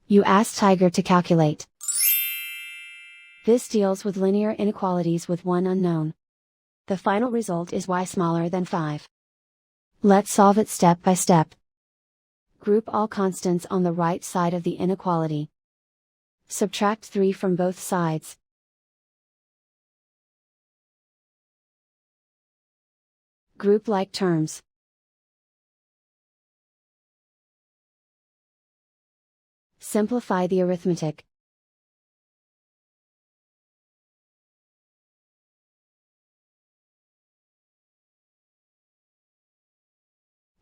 You ask Tiger to calculate. This deals with linear inequalities with one unknown. The final result is y smaller than 5. Let's solve it step by step. Group all constants on the right side of the inequality. Subtract 3 from both sides. Group like terms. Simplify the arithmetic.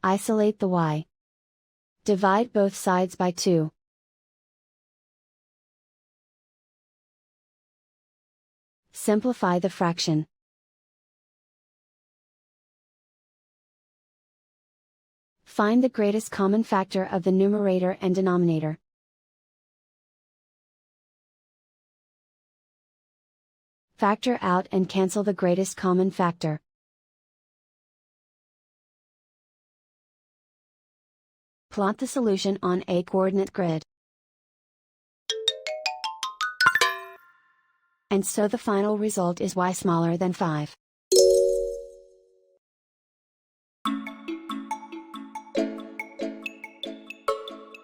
Isolate the y. Divide both sides by 2. Simplify the fraction. Find the greatest common factor of the numerator and denominator. Factor out and cancel the greatest common factor. Plot the solution on a coordinate grid. And so the final result is y smaller than 5.